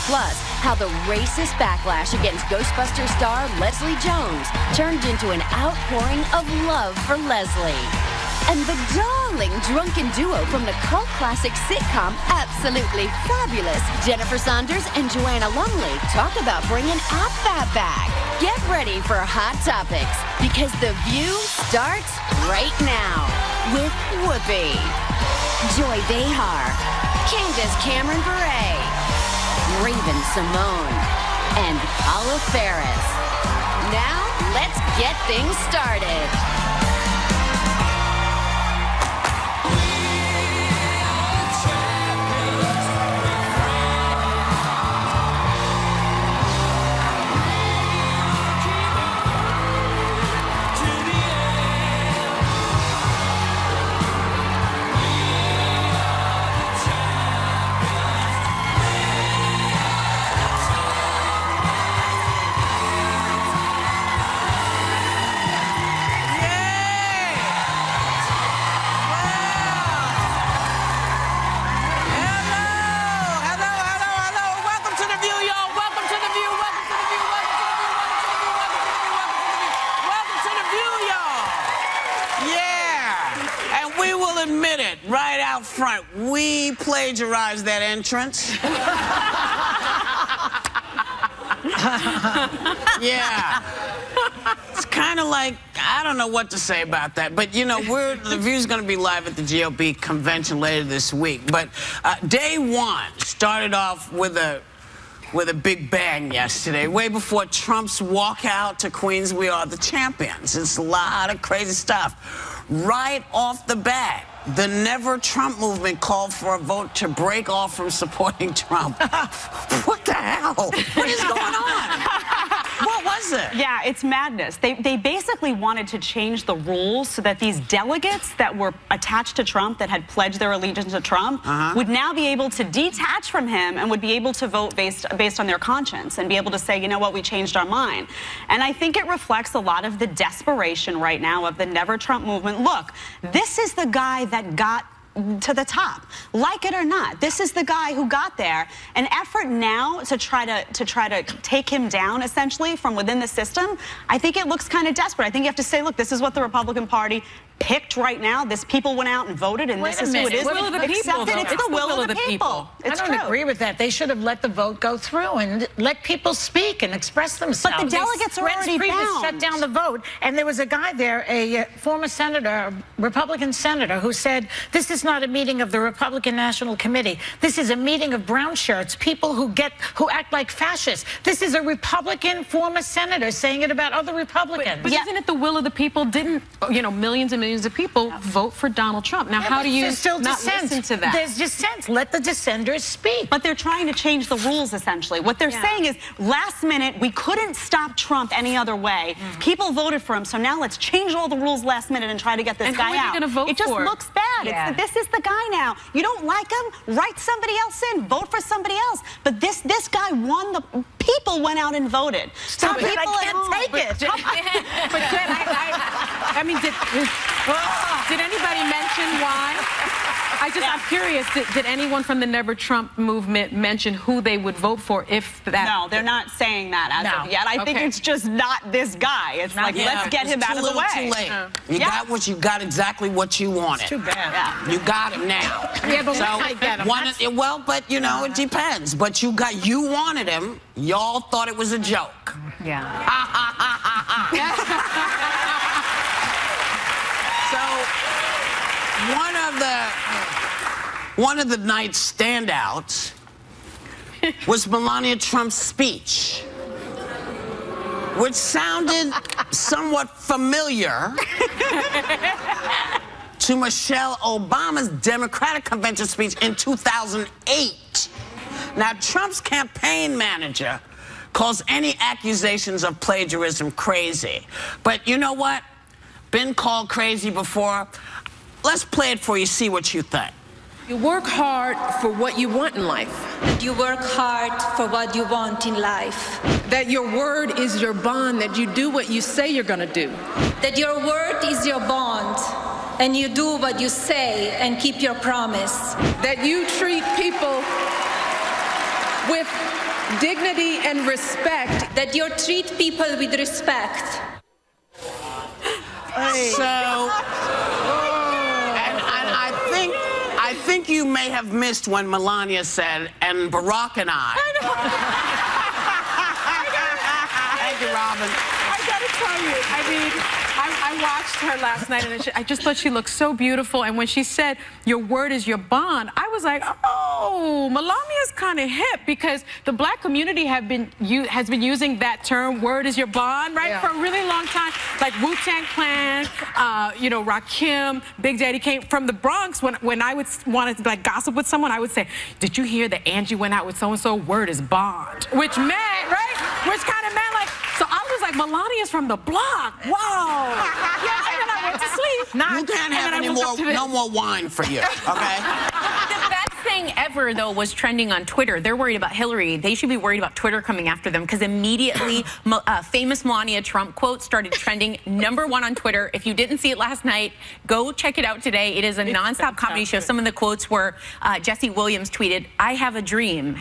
Plus, how the racist backlash against Ghostbusters star Leslie Jones turned into an outpouring of love for Leslie. And the darling drunken duo from the cult classic sitcom Absolutely Fabulous, Jennifer Saunders and Joanna Lumley, talk about bringing AFAB back. Get ready for Hot Topics, because The View starts right now with Whoopi, Joy Behar, Candace Cameron Bure, Raven Simone, and Paula Ferris. Now, let's get things started. Right out front, we plagiarized that entrance. Yeah. It's kind of like, I don't know what to say about that. But, you know, The View's going to be live at the GOP convention later this week. But day one started off with a big bang yesterday, way before Trump's walkout to Queens, we are the champions. It's a lot of crazy stuff. Right off the bat, the Never Trump movement called for a vote to break off from supporting Trump. What the hell? What is going on? What was it? Yeah, it's madness. They basically wanted to change the rules so that these delegates that were attached to Trump, that had pledged their allegiance to Trump, would now be able to detach from him and would be able to vote based on their conscience and be able to say, you know what, we changed our mind. And I think it reflects a lot of the desperation right now of the Never Trump movement. Look, this is the guy that got to the top, like it or not. This is the guy who got there. An effort now to try to take him down, essentially, from within the system, I think it looks kind of desperate. I think you have to say, look, this is what the Republican Party picked right now. This people went out and voted, and this is who it is. It's the will of the people. It's the will of the people. I don't agree with that. They should have let the vote go through and let people speak and express themselves. But the delegates are already bound. Shut down the vote, and there was a guy there, a former senator, a Republican senator, who said, this is not a meeting of the Republican National Committee. This is a meeting of brown shirts, people who act like fascists. This is a Republican former senator saying it about other Republicans. But isn't it the will of the people? Didn't, you know, millions and millions of people vote for Donald Trump? Now, how do you not listen to that? There's dissent. Let the dissenters speak. But they're trying to change the rules, essentially. What they're saying is, last minute, we couldn't stop Trump any other way. People voted for him, so now let's change all the rules last minute and try to get this guy out. Going to vote it just looks bad. This is the guy now. You don't like him? Write somebody else in. Vote for somebody else. But this guy won. The people went out and voted. So people I can't take it. But I mean, did anybody mention why? I'm curious, did anyone from the Never Trump movement mention who they would vote for if that? No, they're not saying that as of yet. I think it's just not this guy. It's like, let's get him out of the way. Too late. You got exactly what you wanted. It's too bad. You got him now. Yeah, but we get him. Well, but you know, it depends. But you wanted him. Y'all thought it was a joke. Yeah. So one of the night's standouts was Melania Trump's speech, which sounded somewhat familiar to Michelle Obama's Democratic convention speech in 2008. Now, Trump's campaign manager calls any accusations of plagiarism crazy. But you know what? Been called crazy before. Let's play it for you, see what you think. You work hard for what you want in life. You work hard for what you want in life. That your word is your bond, that you do what you say you're going to do. That your word is your bond, and you do what you say and keep your promise. That you treat people with dignity and respect. That you treat people with respect. So, and I think you may have missed when Melania said, and Barack and I. Thank you, Robin. I gotta tell you, I mean, I watched her last night, and I just thought she looked so beautiful. And when she said, "Your word is your bond," I was like, oh, Melania's kind of hip, because the black community has been using that term, "word is your bond," right, for a really long time. Like Wu-Tang Clan, you know, Rakim, Big Daddy Kane. From the Bronx, when I would want to like gossip with someone, I would say, "Did you hear that Angie went out with so-and-so? Word is bond," which meant, right, which kind of meant like. So I was like, Melania's from the block. Wow. Yeah, and then I went to sleep. You can't have no more wine for you, okay? The best thing ever, though, was trending on Twitter. They're worried about Hillary. They should be worried about Twitter coming after them, because immediately famous Melania Trump quote started trending #1 on Twitter. If you didn't see it last night, go check it out today. It is a nonstop comedy show. Some of the quotes were Jesse Williams tweeted, "I have a dream,"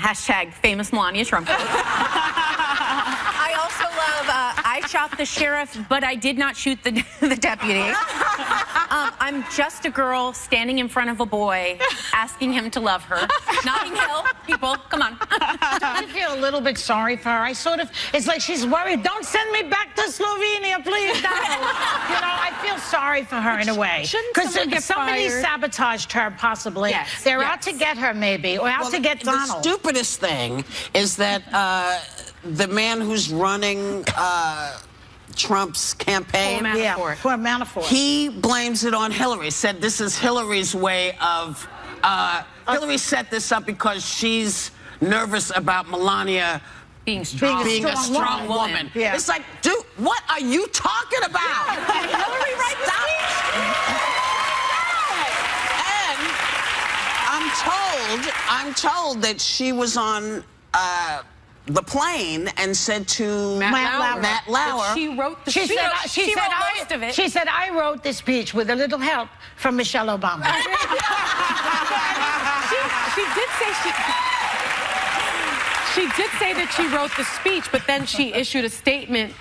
#famous Melania Trump quote. I also love, I shot the sheriff, but I did not shoot the deputy. I'm just a girl standing in front of a boy, asking him to love her. Notting Hill, people, come on. Don't you feel a little bit sorry for her? It's like she's worried. Don't send me back to Slovenia, please, no. You know, I feel sorry for her in a way. Because somebody sabotaged her, possibly. Yes. They're out to get her, maybe, or out to get Donald. The stupidest thing is that the man who's running Trump's campaign, Poor Manafort. He blames it on Hillary, said this is Hillary's way of, Hillary set this up because she's nervous about Melania being a strong woman. Yeah. It's like, dude, what are you talking about? Did Hillary write the speech? And I'm told that she was on the plane and said to Matt Lauer, She wrote the speech. She said most of it. She said, "I wrote this speech with a little help from Michelle Obama." She did say that she wrote the speech, but then she issued a statement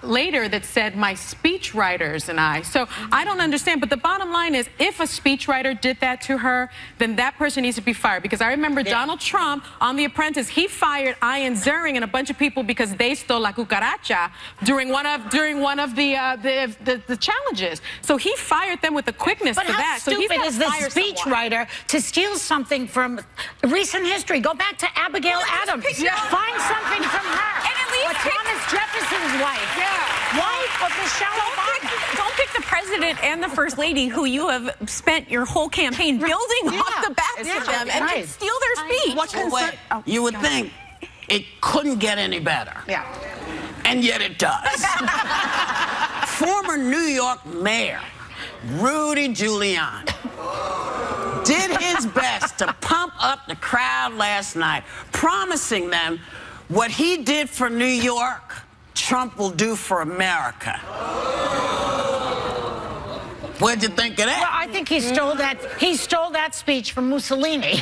later that said, "My speechwriters and I." So I don't understand, but the bottom line is, if a speechwriter did that to her, then that person needs to be fired. Because I remember Donald Trump on The Apprentice, he fired Ian Ziering and a bunch of people because they stole La Cucaracha during one of the challenges. So he fired them with the quickness for that. But how stupid is this speechwriter to steal something from recent history? Go back to Abigail Adams. Find something from her. And at least Thomas Jefferson's wife. Wife of Michelle Obama. Don't pick the president and the first lady, who you have spent your whole campaign building off the backs of them, and then steal their speech. You would think it couldn't get any better. Yeah. And yet it does. Former New York Mayor Rudy Giuliani did his best to pump up the crowd last night, promising them what he did for New York, Trump will do for America. What'd you think of that? Well, I think he stole that speech from Mussolini.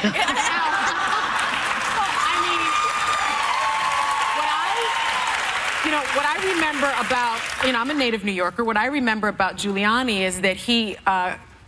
What I remember about, I'm a native New Yorker. What I remember about Giuliani is that he,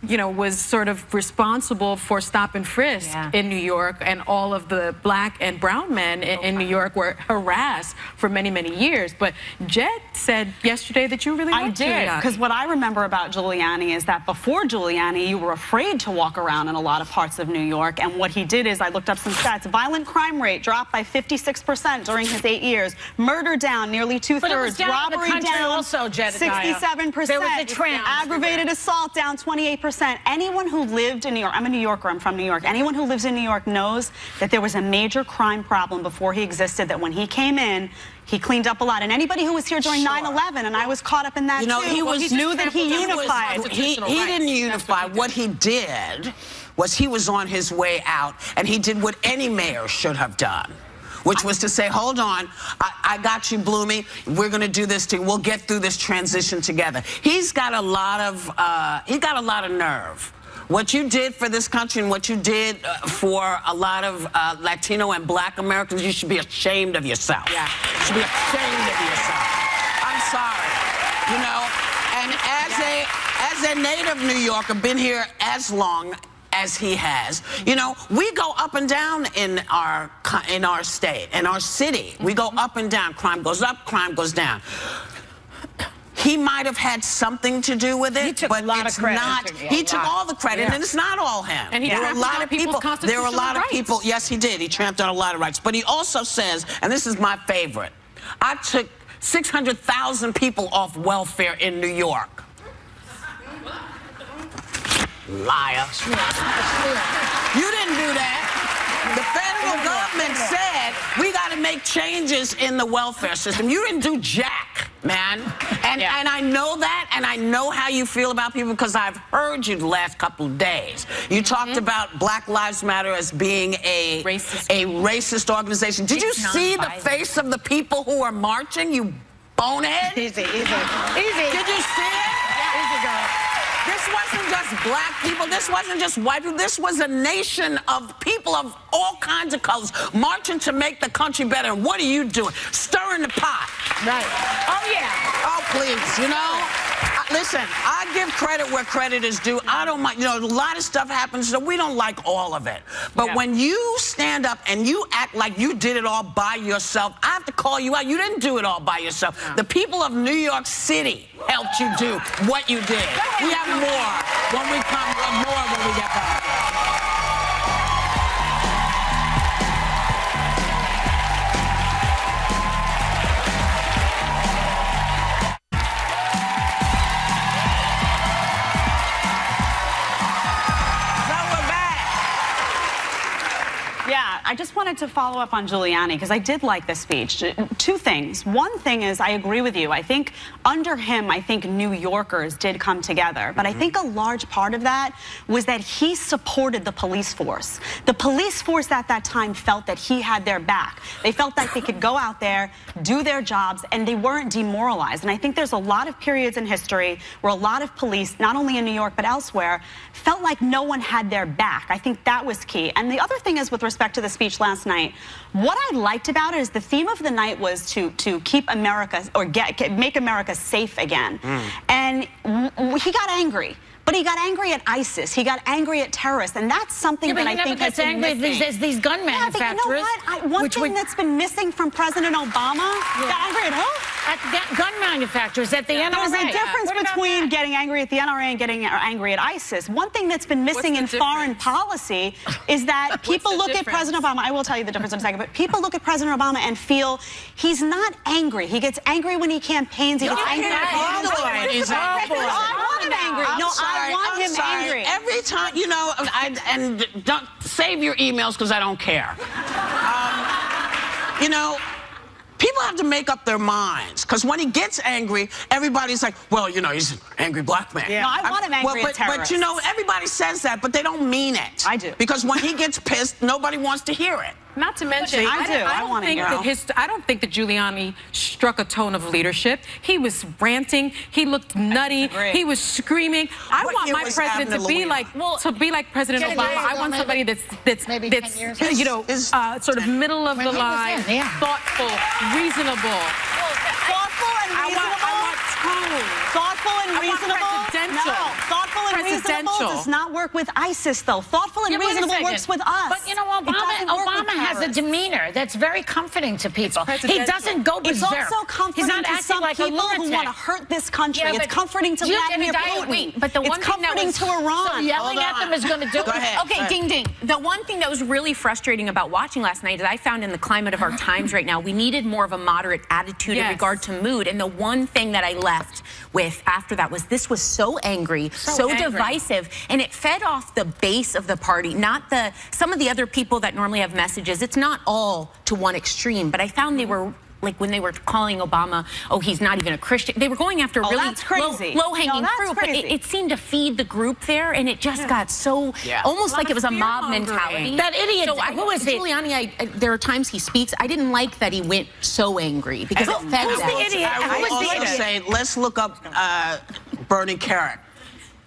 was sort of responsible for stop and frisk in New York, and all of the black and brown men in New York were harassed for many, many years. But Jed said yesterday that you really liked Giuliani. I did, because what I remember about Giuliani is that before Giuliani, you were afraid to walk around in a lot of parts of New York, and what he did is, I looked up some stats, violent crime rate dropped by 56% during his 8 years, murder down nearly 2/3, robbery down also, 67%, there was a trend. Aggravated assault down 28%. Anyone who lived in New York, I'm a New Yorker, I'm from New York, anyone who lives in New York knows that there was a major crime problem before he existed, that when he came in, he cleaned up a lot. And anybody who was here during 9/11, and I was caught up in that too, he knew that he unified. He didn't unify. What he did was he was on his way out, and he did what any mayor should have done, which was to say, hold on, I got you, Bloomy. We're going to do this thing. We'll get through this transition together. He's got a lot of nerve. what you did for this country and what you did for a lot of Latino and Black Americans, you should be ashamed of yourself. Yeah. You should be ashamed of yourself. I'm sorry. You know, and as a native New Yorker, been here as long as he has, you know, we go up and down in our state, in our city. We go up and down. Crime goes up, crime goes down. He might have had something to do with it, he took but a lot it's of credit. not. He took all the credit, and it's not all him. And he there were a lot of people. There were a lot of people. Yes, he did. He tramped on a lot of rights. But he also says, and this is my favorite, I took 600,000 people off welfare in New York. Liar. You didn't do that. The federal government said we got to make changes in the welfare system. You didn't do jack, man. And I know that, and I know how you feel about people because I've heard you the last couple of days. You talked about Black Lives Matter as being a racist organization. Did you see the face of the people who are marching, you bonehead? Easy. Did you see it? Easy, girl. This wasn't just black people. This wasn't just white people. This was a nation of people of all kinds of colors marching to make the country better. And what are you doing? Stirring the pot. Right. Oh, yeah. Oh, please, you know? Listen, I give credit where credit is due. I don't mind. You know, a lot of stuff happens, so we don't like all of it. But when you stand up and you act like you did it all by yourself, I have to call you out. You didn't do it all by yourself. No. The people of New York City helped you do what you did. We have more when we get back. Yeah, I just wanted to follow up on Giuliani because I did like this speech. Two things. One thing is I agree with you. I think under him, I think New Yorkers did come together. But I think a large part of that was that he supported the police force. The police force at that time felt that he had their back. They felt like they could go out there, do their jobs, and they weren't demoralized. And I think there's a lot of periods in history where a lot of police, not only in New York but elsewhere, felt like no one had their back. I think that was key. And the other thing is with respect to the speech last night, what I liked about it is the theme of the night was to keep America, or make America safe again. And he got angry. But he got angry at ISIS. He got angry at terrorists, and that's something that I think has been missing. There's these gun manufacturers. But you know what? One thing that's been missing from President Obama. Got angry at who? At gun manufacturers, at the NRA. There's a difference between getting angry at the NRA and getting angry at ISIS. One thing that's been missing in foreign policy is that people look at President Obama. I will tell you the difference in a second. But people look at President Obama and feel he's not angry. He gets angry when he campaigns. He gets angry. I want him angry. No, I want him angry. Every time, you know, and don't save your emails because I don't care. You know, people have to make up their minds because when he gets angry, everybody's like, well, you know, he's an angry black man. Yeah. No, I want him angry at terrorists. But, you know, everybody says that, but they don't mean it. I do. Because when he gets pissed, nobody wants to hear it. Not to mention, I don't think that Giuliani struck a tone of leadership. He was ranting. He looked nutty. He was screaming. I want my president to be like President Obama. I want somebody that's you know, sort of middle of the line, thoughtful, reasonable. Thoughtful and reasonable. I want tone. Thoughtful and reasonable. Presidential. No, thoughtful and reasonable does not work with ISIS, though. Thoughtful and reasonable works with us. But you know, Obama has a demeanor that's very comforting to people. He doesn't go berserk. It's also comforting to some people who want to hurt this country. It's comforting to Vladimir Putin. But the one it's comforting to Iran. So yelling at them is going to do it. Go ahead. Okay, ding, ding. The one thing that was really frustrating about watching last night is I found in the climate of our times right now, we needed more of a moderate attitude in regard to mood. And the one thing that I left with after that was this was so angry, so divisive, and it fed off the base of the party, not some of the other people that normally have messages. It's not all to one extreme, but I found they were, like when they were calling Obama, oh, he's not even a Christian. They were going after really low-hanging fruit, but it seemed to feed the group there, and it just got so, almost like it was a mob mentality. That idiot, who is it? Giuliani, there are times he speaks, I didn't like that he went so angry, because it fed Who's the idiot? I will also say, let's look up Bernie Kerik.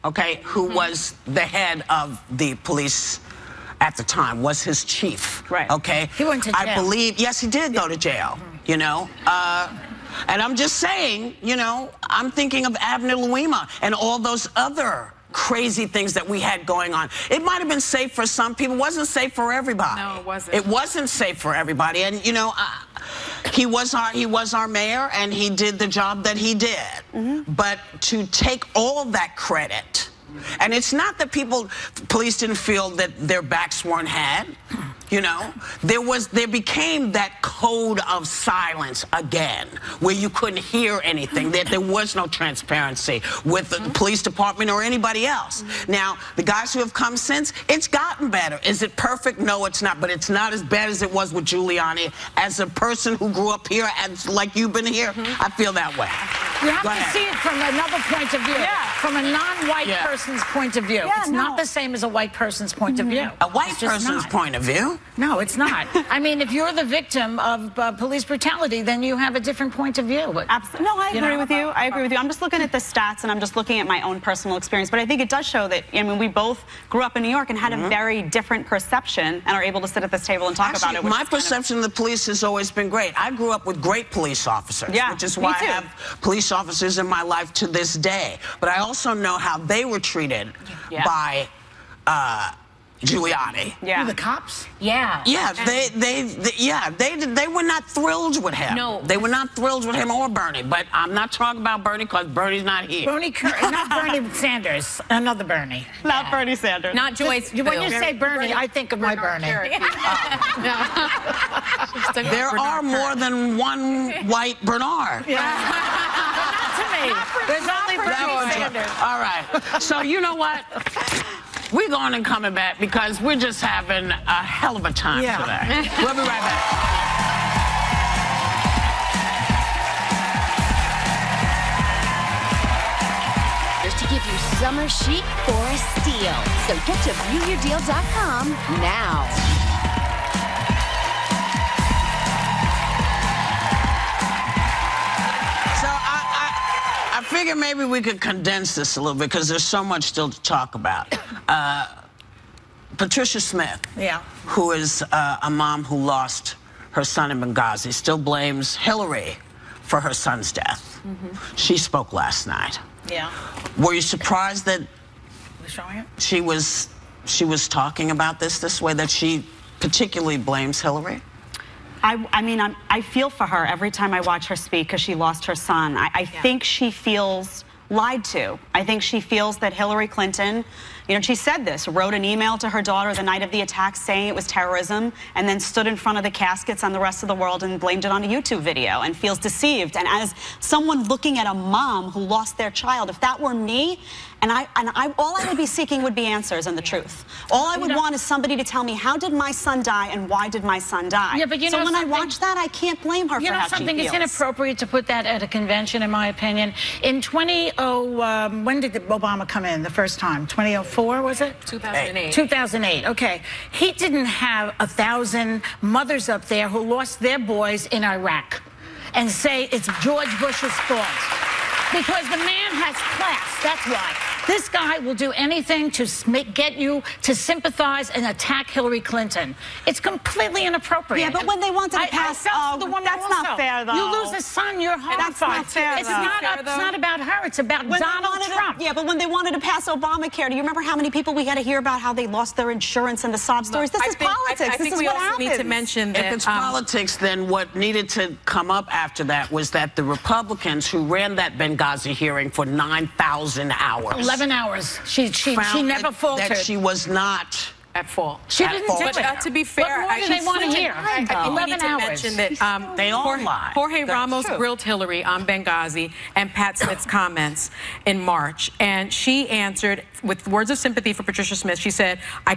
okay, who was the head of the police at the time, was his chief. Right. Okay. He went to jail. I believe, yes, he did go to jail, you know. And I'm just saying, you know, I'm thinking of Abner Louima and all those other crazy things that we had going on. It might have been safe for some people. It wasn't safe for everybody. No, it wasn't. It wasn't safe for everybody. And, you know, he was our mayor, and he did the job that he did. But to take all that credit, and it's not that police didn't feel that their backs weren't had. You know, there became that code of silence again, where you couldn't hear anything, that there was no transparency with the police department or anybody else. Now, the guys who have come since, it's gotten better. Is it perfect? No, it's not. But it's not as bad as it was with Giuliani. As a person who grew up here, and like you've been here, I feel that way. You have to see it from another point of view, from a non-white person's point of view. It's not the same as a white person's point of view. A white person's point of view? No, it's not. I mean, if you're the victim of police brutality, then you have a different point of view. Absolutely. No, I agree with you. I agree with you. I'm just looking at the stats, and I'm just looking at my own personal experience. But I think it does show that, I mean, we both grew up in New York and had a very different perception and are able to sit at this table and talk about it. My perception of the police has always been great. I grew up with great police officers, which is why I have police officers in my life to this day. But I also know how they were treated by Giuliani. The cops? Yeah. Yeah, they were not thrilled with him. No. They were not thrilled with him or Bernie. But I'm not talking about Bernie because Bernie's not here. Not Bernie Sanders, another Bernie. Not Bernie Sanders. Not Joyce. When you say Bernie, I think of my Bernie. There are more than one white Bernard. Not to me. There's only Bernie Sanders. All right. So you know what? We're going and coming back because we're just having a hell of a time today. We'll be right back. To give you summer chic for a steal. So get to viewyourdeal.com now. I figure maybe we could condense this a little bit because there's so much still to talk about. Patricia Smith, who is a mom who lost her son in Benghazi, still blames Hillary for her son's death. She spoke last night. Were you surprised that she was talking about this way, that she particularly blames Hillary? I mean, I feel for her every time I watch her speak because she lost her son. I think she feels lied to. I think she feels that Hillary Clinton, you know, she said this, wrote an email to her daughter the night of the attack saying it was terrorism, and then stood in front of the caskets on the rest of the world and blamed it on a YouTube video and feels deceived. And as someone looking at a mom who lost their child, if that were me, all I would be seeking would be answers and the truth. All I would want is somebody to tell me, how did my son die and why did my son die? Yeah, but you know, so when I watch that, I can't blame her for how she feels. It's inappropriate to put that at a convention, in my opinion. In when did Obama come in the first time? 2004, was it? 2008. 2008, okay. He didn't have 1,000 mothers up there who lost their boys in Iraq and say it's George Bush's fault. Because the man has class, that's why. This guy will do anything to get you to sympathize and attack Hillary Clinton. It's completely inappropriate. Yeah, but when they wanted to pass, that's not fair, though. You lose a son, you're horrified. That's not fair, it's not about her, it's about Donald Trump. Yeah, but when they wanted to pass Obamacare, do you remember how many people we had to hear about how they lost their insurance and the sob stories? This is politics. I think we also need to mention that if it's politics, then what needed to come up after that was that the Republicans who ran that Benghazi hearing for 9,000 hours. 11 hours. She never faltered. That she was not at fault. She didn't do it. But to be fair, what more do they want to hear? I think we need to mention that they all lie. Jorge Ramos grilled Hillary on Benghazi and Pat Smith's comments in March, and she answered with words of sympathy for Patricia Smith. She said, I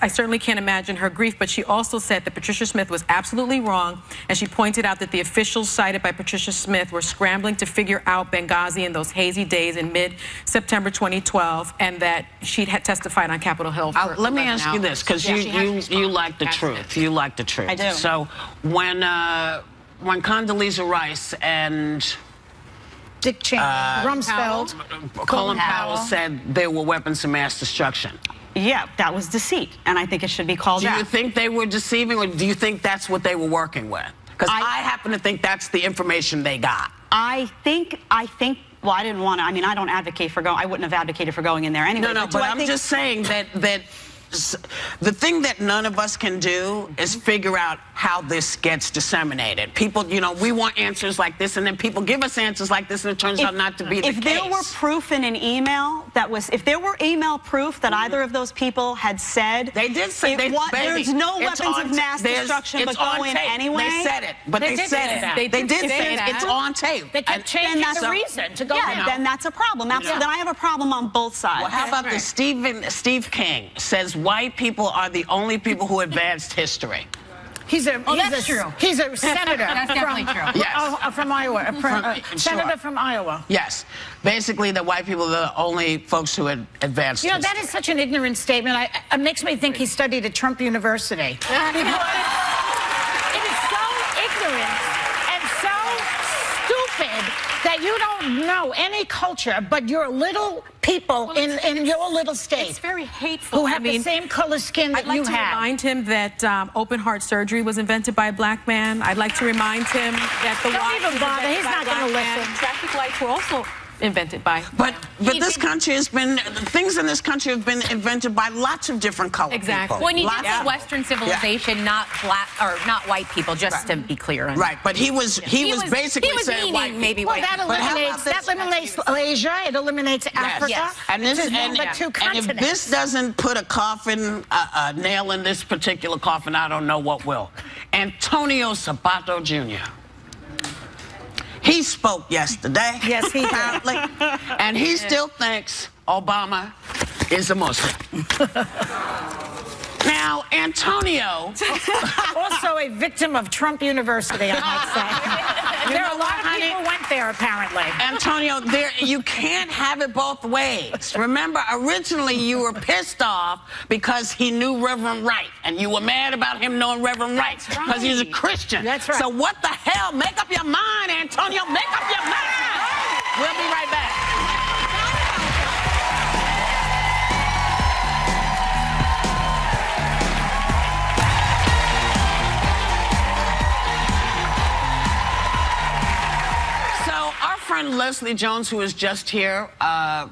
certainly can't imagine her grief, but she also said that Patricia Smith was absolutely wrong, and she pointed out that the officials cited by Patricia Smith were scrambling to figure out Benghazi in those hazy days in mid-September 2012, and that she had testified on Capitol Hill for let me ask you this, because you like the truth. You like the truth. I do. So when Condoleezza Rice and Dick Cheney, Rumsfeld, Colin Powell said they were weapons of mass destruction. Yeah, that was deceit, and I think it should be called out. Do you think they were deceiving, or do you think that's what they were working with? Because I happen to think that's the information they got. I think, well, I didn't want to, I mean, I don't advocate for going, I wouldn't have advocated for going in there anyway. No, but I'm just saying that the thing that none of us can do is figure out how this gets disseminated. People, you know, we want answers like this, and then people give us answers like this, and it turns out not to be the case. If there were proof in an email that was, if there were email proof that either of those people had said, they did say, there's no weapons of mass destruction, but go in anyway. They said it, but they said it. They did say it. It's on tape. They kept changing the reason to go in. Yeah, then that's a problem. Then I have a problem on both sides. Well, how about this? Steve King says white people are the only people who advanced history. He's a senator. That's definitely true. Yes. From Iowa. Senator from Iowa. Yes. Basically, that white people are the only folks who had advanced history. That is such an ignorant statement. It makes me think he studied at Trump University. It is so ignorant and so stupid that you don't know any culture but your little people in your little state. It's very hateful. Who have the same color skin that you have. I'd like to remind him that open heart surgery was invented by a black man. I'd like to remind him that the watch don't even bother. He's not going to listen. Traffic lights were also invented by. But this country has been, things in this country have been invented by lots of different colored people. Well, he did say Western civilization, not black or not white people, just to be clear. Right, but he was basically saying white people. Maybe white people. That eliminates Asia. It eliminates Africa. Yes. And if this doesn't put a nail in this particular coffin, I don't know what will. Antonio Sabato Jr. He spoke yesterday. Yes, he apparently, and he still thinks Obama is a Muslim. Now, Antonio, also a victim of Trump University, I might say. There are a lot of people went there, apparently. Antonio, you can't have it both ways. Remember, originally you were pissed off because he knew Reverend Wright, and you were mad about him knowing Reverend Wright because he's a Christian. That's right. So what the hell? Make up your mind, Antonio. Make up your mind. We'll be right back. Friend Leslie Jones, who was just here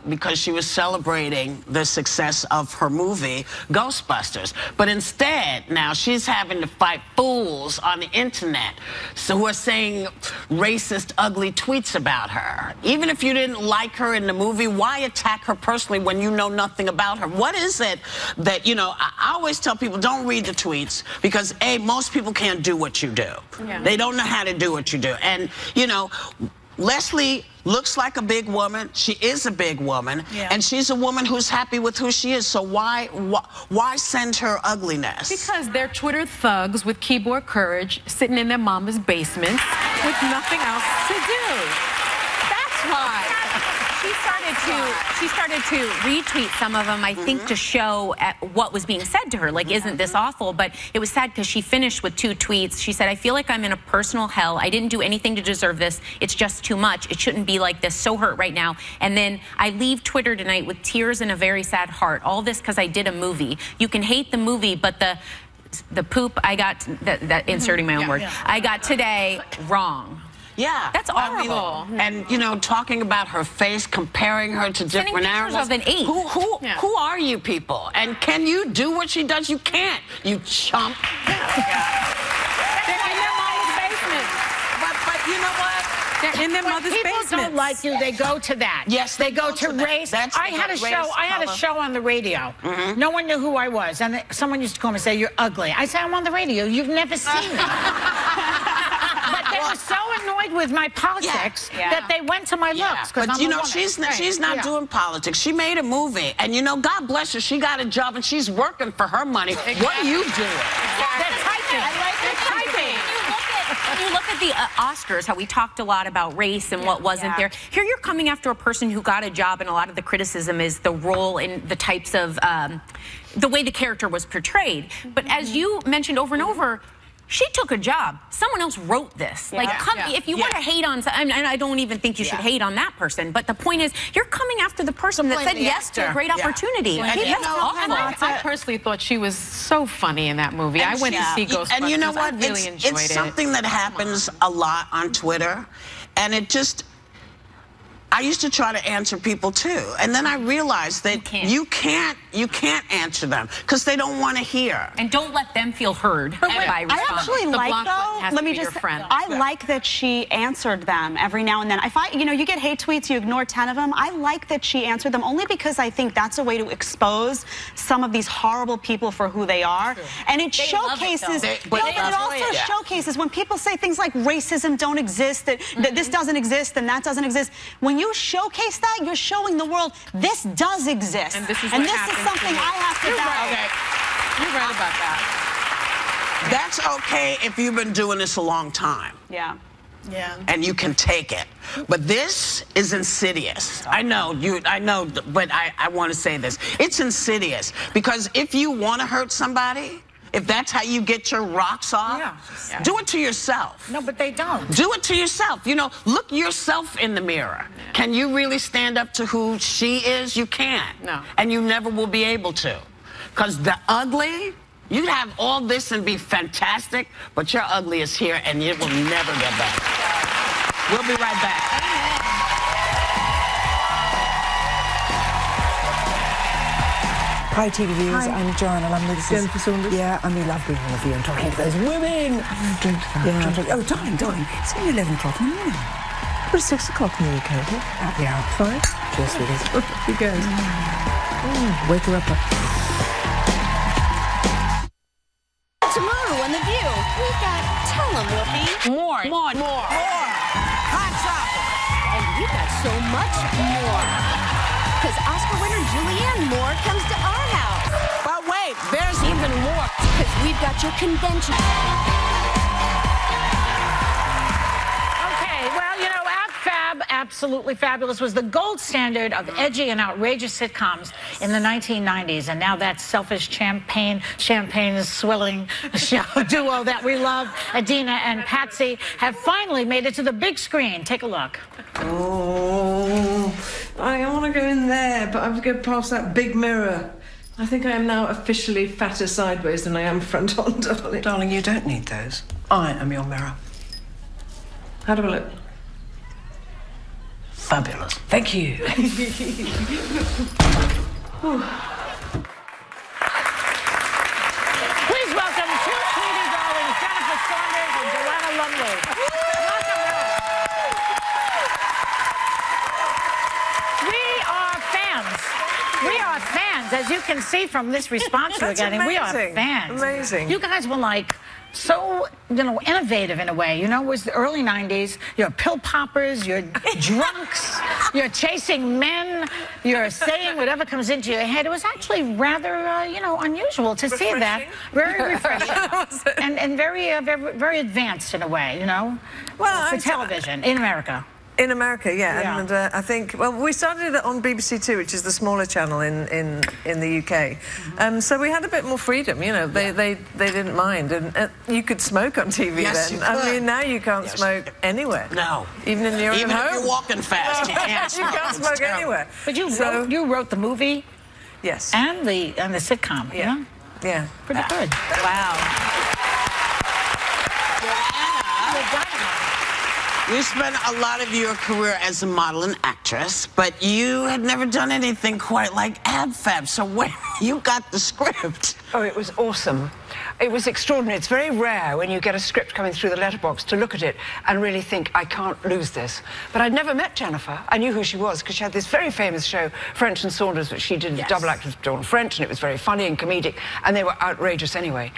because she was celebrating the success of her movie Ghostbusters, but instead now she's having to fight fools on the internet who are saying racist, ugly tweets about her. Even if you didn't like her in the movie, why attack her personally when you know nothing about her? What is it that, you know, I always tell people don't read the tweets because A, most people can't do what you do. Yeah. They don't know how to do what you do. And, you know, Leslie looks like a big woman. She is a big woman, and she's a woman who's happy with who she is. So why send her ugliness? Because they're Twitter thugs with keyboard courage, sitting in their mama's basement with nothing else to do. That's why. She started to retweet some of them, I think, to show what was being said to her. Like, isn't this awful? But it was sad because she finished with 2 tweets. She said, I feel like I'm in a personal hell. I didn't do anything to deserve this. It's just too much. It shouldn't be like this. So hurt right now. And then I leave Twitter tonight with tears and a very sad heart. All this because I did a movie. You can hate the movie, but the poop I got, inserting my own word, I got today wrong. Yeah. That's horrible. And, you know, talking about her face, comparing her to different animals. Of an ape. Who are you people? And can you do what she does? You can't, you chump. They're in their mother's basement. But you know what? They're in their mother's basement. People don't like you, they go to that. Yes, they go to race. I had a show on the radio. No one knew who I was. And someone used to call me and say, you're ugly. I said, I'm on the radio. You've never seen me. But they were so annoyed with my politics that they went to my looks. But you know, she's not doing politics. She made a movie, and you know, God bless her. She got a job, and she's working for her money. Exactly. What are you doing? They're typing. They're typing. When you look at the Oscars, how we talked a lot about race and what wasn't there. Here you're coming after a person who got a job, and a lot of the criticism is the role and the types of the way the character was portrayed. But as you mentioned over and over, She took a job. Someone else wrote this. Like, if you want to hate on, and I don't even think you should hate on that person, but the point is, you're coming after the person that said yes to a great opportunity. And I personally thought she was so funny in that movie. I went to see Ghostbusters. And you know what? I really enjoyed it. It's something that happens a lot on Twitter, and it just... I used to try to answer people too, and then I realized that you can't answer them because they don't want to hear. And don't let them feel heard by responding. I actually like, though, let me just say, I like that she answered them every now and then. If you get hate tweets, you ignore 10 of them. I like that she answered them only because I think that's a way to expose some of these horrible people for who they are. And it showcases, but it also showcases when people say things like racism don't exist, that this doesn't exist and that doesn't exist. When you showcase that, you're showing the world this does exist. And this is something I have to validate. You're right about that. That's okay if you've been doing this a long time. Yeah. And you can take it. But this is insidious. I know, but I want to say this. It's insidious because if you want to hurt somebody, if that's how you get your rocks off, do it to yourself. No, but they don't. Do it to yourself. You know, look yourself in the mirror. Can you really stand up to who she is? You can't. No. And you never will be able to. Because the ugly, you can have all this and be fantastic, but your ugly is here and it will never get better. We'll be right back. Hi TV viewers, I'm Joanna, Lumley. This is Jennifer Saunders. Yeah, and we love being on the view and talking to those women. Oh, darling, it's only 11 o'clock in the morning. But it's 6 o'clock in the UK. Happy hour. Fine. Cheers, sweeties. He goes. Wake her up. Tomorrow on The View, we've got Tell 'em, Whoopi. More. Hot chocolate. And we've got so much more. Because Oscar winner Julianne Moore comes to our house. But wait, there's even more. Because we've got your convention. Okay, well, you know, Fab, Absolutely Fabulous, was the gold standard of edgy and outrageous sitcoms in the 1990s. And now that selfish champagne swilling show duo that we love, Adina and Patsy, have finally made it to the big screen. Take a look. Oh, I want to go in there, but I have to go past that big mirror. I think I am now officially fatter sideways than I am front on, darling. Darling, you don't need those. I am your mirror. How do I look? Fabulous. Thank you. Please welcome two sweetie darlings, Jennifer Saunders and Joanna Lumley. We are fans, as you can see from this response we're getting. Amazing. We are fans. Amazing. You guys were like so, innovative in a way. You know, it was the early 90s. You're pill poppers, you're drunks, you're chasing men, you're saying whatever comes into your head. It was actually rather, unusual to see that. Very refreshing. and very advanced in a way, Well, for television in America. In America, yeah. And I think, well, we started it on BBC Two, which is the smaller channel in the UK. So we had a bit more freedom, they didn't mind. And you could smoke on TV yes, then. You could. I mean, now you can't smoke anywhere. No. Even in your own home. Even if you're walking fast, you can't smoke. You can't smoke anywhere. But you wrote the movie? Yes. And the sitcom, yeah. Yeah. Pretty good. Wow. You spent a lot of your career as a model and actress, but you had never done anything quite like Ab Fab. So when you got the script... Oh, it was awesome. It was extraordinary. It's very rare when you get a script coming through the letterbox to look at it and really think, I can't lose this. But I'd never met Jennifer. I knew who she was because she had this very famous show, French and Saunders, which she did a double act with Dawn French, and it was very funny and comedic, and they were outrageous anyway.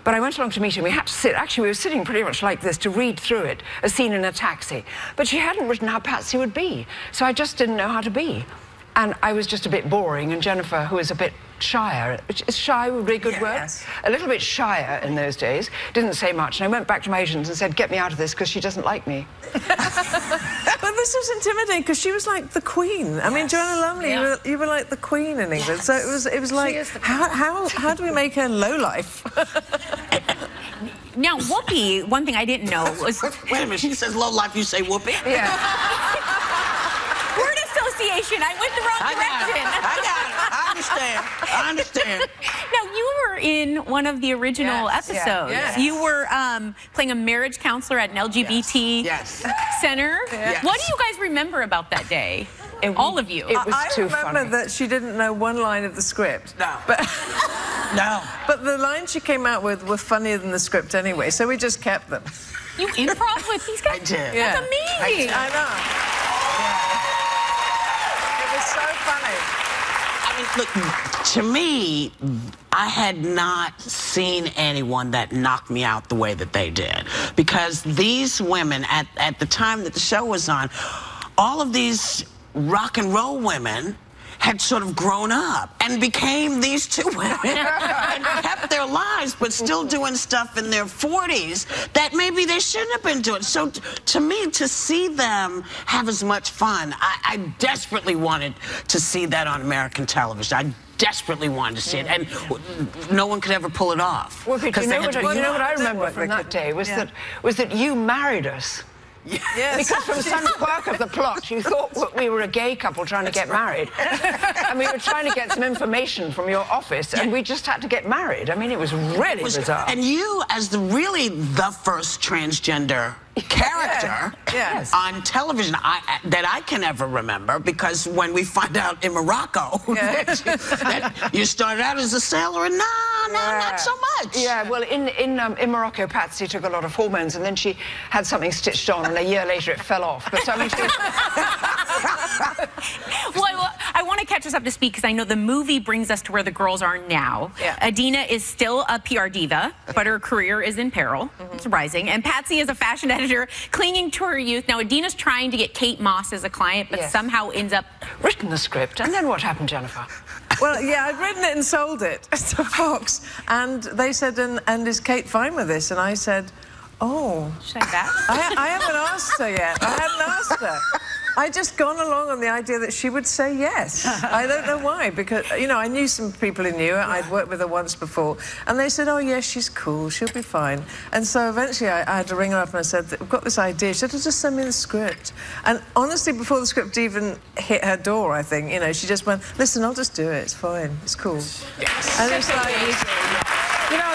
But I went along to meet her, and we had to sit, actually we were sitting pretty much like this to read through it, a scene in a taxi. But she hadn't written how Patsy would be, so I just didn't know how to be. And I was just a bit boring, and Jennifer, who is a bit shyer, which is shy would be a good word? Yes. A little bit shyer in those days, didn't say much, and I went back to my agents and said, get me out of this, because she doesn't like me. But this was intimidating, because she was like the queen. I mean, Joanna Lumley, you were like the queen in England, so it was like, how do we make her lowlife? Now, Whoopi, one thing I didn't know was... Wait a minute, she says low life, you say Whoopi? Yeah. Word association, I went the wrong direction. I got it. I understand. Now, you were in one of the original episodes. Yes. You were playing a marriage counselor at an LGBT center. Yes. What do you guys remember about that day? All of you. It was too funny. I remember that she didn't know one line of the script. No. But No. But the lines she came out with were funnier than the script anyway, so we just kept them. You improv with these guys? I did. That's amazing. I know. Yeah. It was so funny. I mean, look, to me, I had not seen anyone that knocked me out the way that they did. Because these women, at the time that the show was on, all of these rock and roll women had sort of grown up and became these two women and kept their lives, but still doing stuff in their 40s that maybe they shouldn't have been doing. So to me, to see them have as much fun, I desperately wanted to see that on American television. I desperately wanted to see it, and no one could ever pull it off. Well, you know what I remember from that day was that you married us. Yes. Because from some quirk of the plot, you thought we were a gay couple trying to get married. And we were trying to get some information from your office, and we just had to get married. I mean, it was really bizarre. And you, as the first transgender character on television that I can ever remember, because when we find out in Morocco that you started out as a sailor, and not so much. Yeah, well, in Morocco, Patsy took a lot of hormones, and then she had something stitched on, and a year later it fell off. But I mean, well, I want to catch us up to speed, because I know the movie brings us to where the girls are now. Adina is still a PR diva, but her career is in peril. It's rising. And Patsy is a fashion editor clinging to her youth. Now, Adina's trying to get Kate Moss as a client, but somehow ends up... written the script. And then what happened, Jennifer? Well, yeah, I'd written it and sold it to Fox, and they said, and is Kate fine with this? And I said, oh. Should I bet? I haven't asked her yet. I hadn't asked her. I'd just gone along on the idea that she would say yes. I don't know why, because, you know, I knew some people who knew her. I'd worked with her once before. And they said, oh, yes, she's cool. She'll be fine. And so eventually I had to ring her up and I said, we've got this idea. She said, oh, just send me the script. And honestly, before the script even hit her door, I think, you know, she just went, listen, I'll just do it. It's fine. It's cool. Yes. And it's like... You know,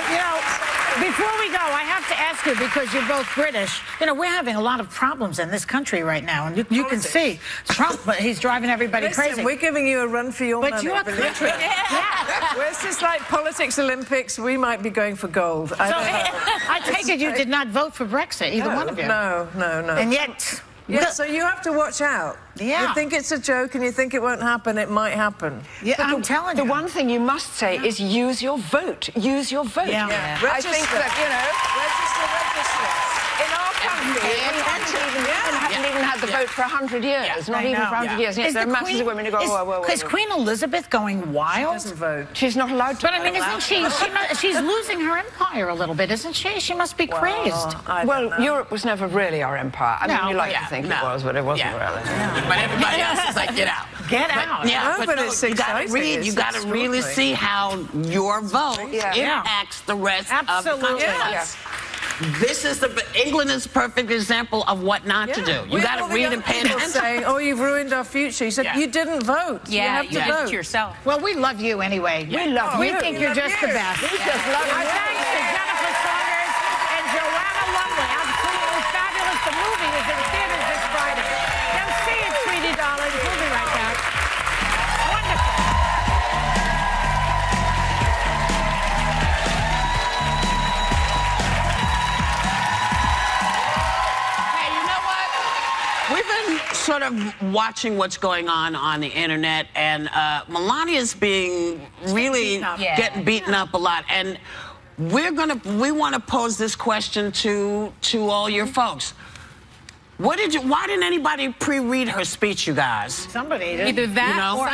before we go, I have to ask you, because you're both British, you know, we're having a lot of problems in this country right now, and you can see Trump, but he's driving everybody crazy. We're giving you a run for your money. But your country... Well, it's just like politics Olympics, we might be going for gold. So, I take it you did not vote for Brexit, either one of you. No. And yet... Yeah, so you have to watch out. Yeah. You think it's a joke and you think it won't happen, it might happen. Yeah, I'm telling you. The one thing you must say is use your vote. Use your vote. Yeah. I think that, you know... Register. In our country, we haven't even had the vote for 100 years. Not even for 100 years. Yes, there are masses of women who go, whoa. Is Queen Elizabeth going wild? She doesn't vote. She's not allowed to. But I mean, isn't she? She's losing her empire a little bit, isn't she? She must be crazed. Well, Europe was never really our empire. I mean, you like to think it was, but it wasn't really. But everybody else is like, get out. Get out. But it's you got to read. You got to really see how your vote impacts the rest of the country. Yes. This is England is a perfect example of what not to do. You got to read and pay attention. Saying, oh, you've ruined our future. You said you didn't vote. Yeah, you have to vote. To yourself. Well, we love you anyway. We love you. We think you're just the best. We just love you. Our thanks to Jennifer Saunders and Joanna Lumley. Absolutely fabulous. The movie is in theaters this Friday. Come see it, sweetie darling. We'll be right back. Wonderful. We've been sort of watching what's going on the internet, and Melania's being really getting beaten up a lot. And we want to pose this question to all your folks. Why didn't anybody pre-read her speech, you guys? Somebody did. Either that or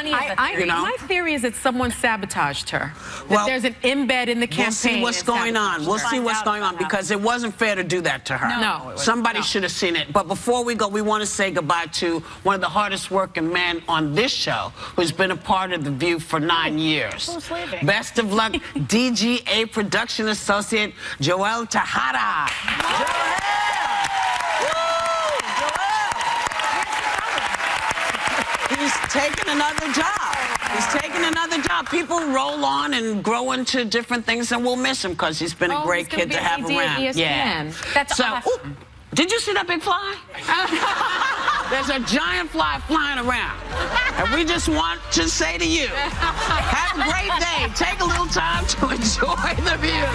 my theory is that someone sabotaged her. That there's an embed in the campaign. We'll see what's going on. We'll see what's going on because it wasn't fair to do that to her. No. Somebody should have seen it. But before we go, we want to say goodbye to one of the hardest working men on this show who's been a part of The View for 9 years. Who's leaving? Best of luck, DGA production associate Joel Tejada. He's taking another job. He's taking another job. People roll on and grow into different things, and we'll miss him because he's been a great kid to have around. Yeah, that's awesome. Did you see that big fly? There's a giant fly flying around. And we just want to say to you, have a great day. Take a little time to enjoy The View.